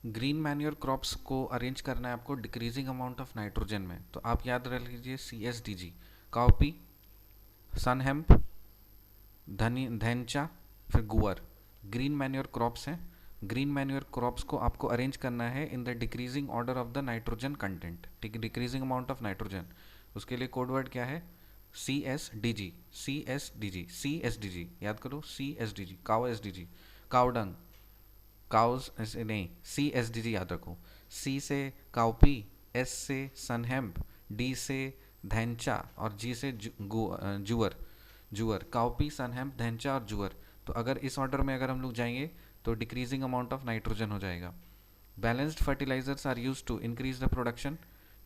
Green manure crops को arrange करना है आपको डिक्रीजिंग अमाउंट ऑफ नाइट्रोजन में, तो आप याद रख लीजिए CSDG, काउपी, सन हेम्प, धैंचा, फिर गुअर। ग्रीन मैन्योर क्रॉप्स हैं। ग्रीन मैन्योर क्रॉप्स को आपको अरेंज करना है in the decreasing order of the nitrogen content, ठीक है, डिक्रीजिंग अमाउंट ऑफ नाइट्रोजन। उसके लिए कोड वर्ड क्या है? CSDG, CSDG, CSDG, याद करो, CSDG, cow SDG, cow dung, cows ऐसे नहीं, CSDG याद रखो। C से काउपी, S से सनहेम्प, D से धैंचा और G से जुअर। जुअर, काउपी, सनहेम्प, धैंचा और जुअर। तो अगर इस ऑर्डर में अगर हम लोग जाएंगे तो डिक्रीजिंग अमाउंट ऑफ नाइट्रोजन हो जाएगा। Balanced fertilisers are use to increase the production,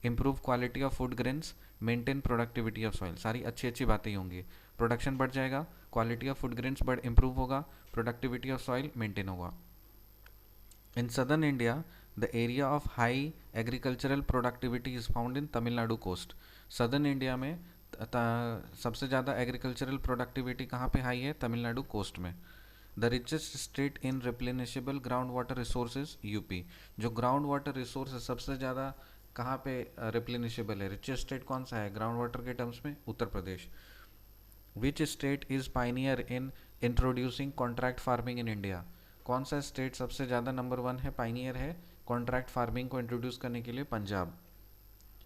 improve quality of food grains, maintain productivity of soil. सारी अच्छी अच्छी बातें ही होंगी। प्रोडक्शन बढ़ जाएगा, क्वालिटी ऑफ फूड ग्रेन्स बढ़ इम्प्रूव होगा, प्रोडक्टिविटी ऑफ सॉइल मेंटेन होगा। In southern India, the area of high agricultural productivity is found in Tamil Nadu coast. Southern India में सबसे ज़्यादा एग्रीकल्चरल प्रोडक्टिविटी कहाँ पे हाई है? तमिलनाडु कोस्ट में। The richest state in replenishable ground water resources UP. जो ground water resource सबसे ज़्यादा कहाँ पे रिप्लेनिशेबल है? रिचेस्ट स्टेट कौन सा है ग्राउंड वाटर के टर्म्स में? Uttar Pradesh. Which state is pioneer in introducing contract farming in India? कौन सा स्टेट सबसे ज़्यादा नंबर 1 है, पाइनियर है कॉन्ट्रैक्ट फार्मिंग को इंट्रोड्यूस करने के लिए? Punjab.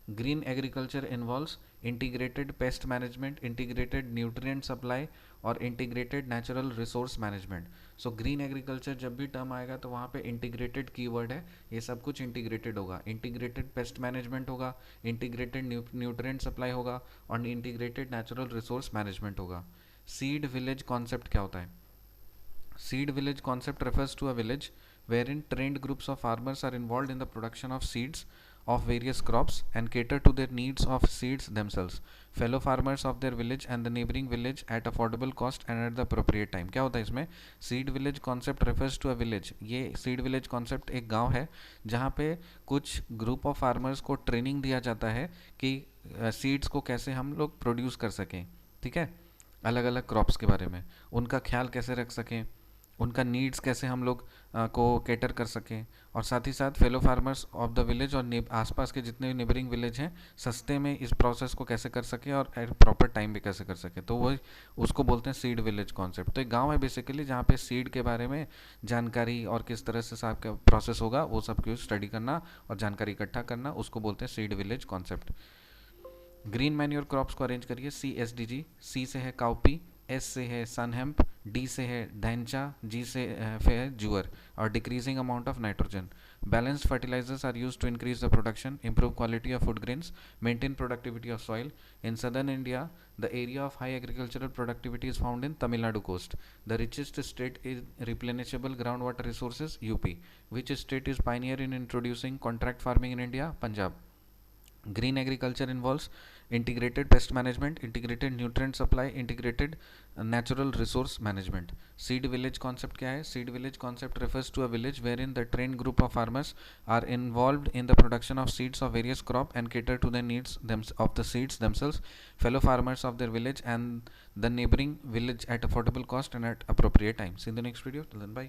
Green agriculture involves integrated pest management, integrated nutrient supply और integrated natural resource management. So green agriculture जब भी टर्म आएगा तो वहाँ पे इंटीग्रेटेड कीवर्ड है, ये सब कुछ इंटीग्रेटेड होगा। इंटीग्रेटेड पेस्ट मैनेजमेंट होगा, इंटीग्रेटेड न्यूट्रिएंट सप्लाई होगा और इंटीग्रेटेड नेचुरल रिसोर्स मैनेजमेंट होगा। सीड विलेज कॉन्सेप्ट क्या होता है? Seed village concept refers to a village wherein trained groups of farmers are involved in the production of seeds of various crops and cater to their needs of seeds themselves, fellow farmers of their village and the neighboring village at affordable cost and at the appropriate time। क्या होता है इसमें? Seed village concept refers to a village. ये seed village concept एक गांव है जहाँ पे कुछ ग्रुप ऑफ फार्मर्स को ट्रेनिंग दिया जाता है कि सीड्स को कैसे हम लोग प्रोड्यूस कर सकें, ठीक है, अलग अलग क्रॉप्स के बारे में, उनका ख्याल कैसे रख सकें, उनका नीड्स कैसे हम लोग को कैटर कर सकें, और साथ ही साथ fellow farmers of the village और आसपास के जितने भी नेबरिंग विलेज हैं सस्ते में इस प्रोसेस को कैसे कर सकें और एट प्रॉपर टाइम भी कैसे कर सकें। तो वही उसको बोलते हैं सीड विलेज कॉन्सेप्ट। तो एक गांव है बेसिकली जहाँ पे सीड के बारे में जानकारी और किस तरह से साहब का प्रोसेस होगा वो सब की स्टडी करना और जानकारी इकट्ठा करना, उसको बोलते हैं seed village concept. Green manure crops को अरेंज करिए। CSDG, C से है काउपी, S से है सनहेम्प, D से है धैंचा, G से है जुअर और decreasing amount of nitrogen. Balanced fertilisers are use to increase the production, improve quality of food grains, maintain productivity of soil. In southern India the area of high agricultural productivity is found in Tamil Nadu coast. The richest state is replenishable ground water resources UP. Which state is pioneer in introducing contract farming in India? Punjab. Green agriculture involves integrated pest management, integrated nutrient supply, integrated natural resource management. Seed village concept क्या है? Seed village concept refers to a village wherein the trained group of farmers are involved in the production of seeds of various crop and cater to the needs of the seeds themselves, fellow farmers of their village and the neighboring village at affordable cost and at appropriate time. See you in the next video. Till then, bye.